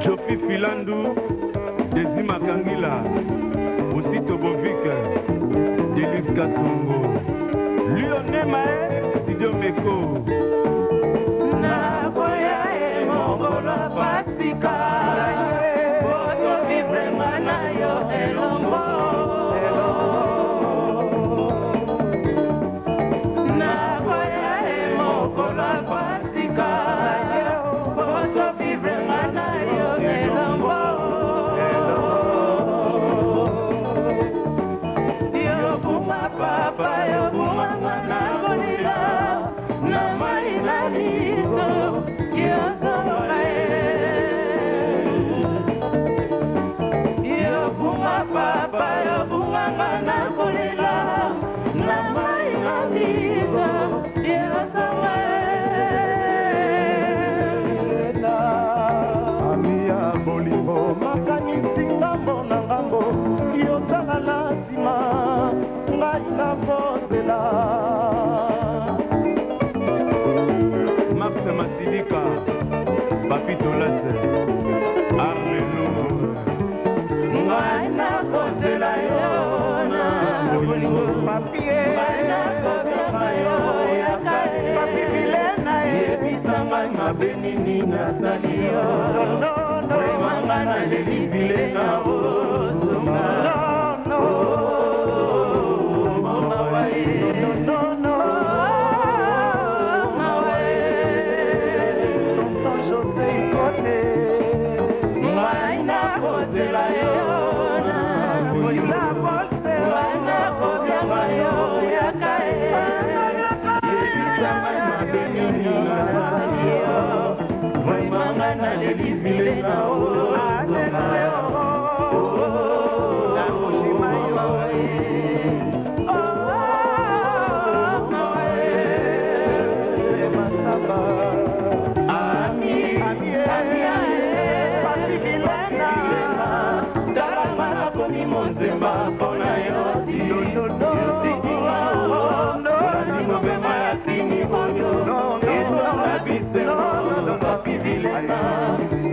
Jofi Filandu, Desi Makangila, Osito Bovik, Delis Kasongo, Lyonnais Mae, Studio Meko. Nakoya Mongolo Pasika, Boto vivre manayo elongo. Nakoya Mongolo Pasika, Boto vivre manayo elongo. Yo kuma papa, yo kuma mana golila, na mai na liso, yo yo kuma papa, yo kuma mana golila, na mai na liso, yo Amia bolingo makanisi ngambo na ngambo, yo tala na nsima ngai na kozela. Max Masilika, Papito Lasse, Arleno. ngai na kozela yo na bolingo papie, ngai na kozela yo ya kale, papi bilena yebisa ngai mabe nini nasali yo, remanga na leli bilena ozonga. Ngai na kozela yo na bolingo, ngai na kozela yo ya kale, yebisa ngai mabe nini nasali yo, remanga na leli bilena ozonga. Monzemba kona yoti yotikiwa olandimo bema yakini onyo etwanga biselo papi vilena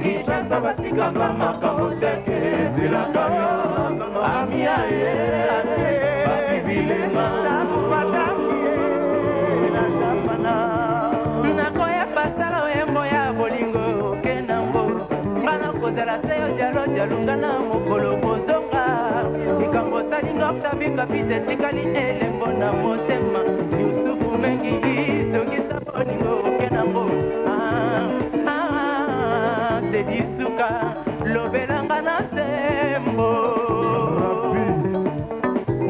Kishasa batikaka makambo teke zelaka yo amia ye papi vilena nakoya pasala oyembo ya bolingo kenango ngana kozala seyo jalo jalungana mokolo kozonga likambo salinga oktabinga pite tikali elembo na motema yusufu mengi songisa bolingo kenango tedisuka lobelanga na sembo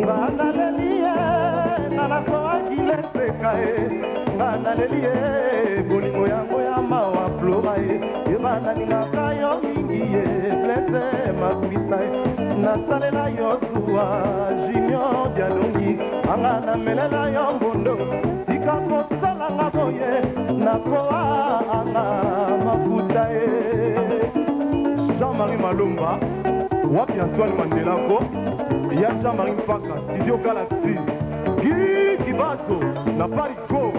ngana lelie ngana koakile seka ngana lelie bolingo yango ya mawa flora ebana ningaka yo mingi ye plese makwisa nasalela yo zuwa junior dialongi anga namelela yo mbondo tika kosalanga boye nakoa anga mafuta Jean-Marie Malomba wapi Antoine Mandelako ya Jean-Marie Mpaka Studio Galaxy Guy Kibazo na Paris Go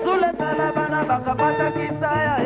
Sule tala bana bakapata kisaya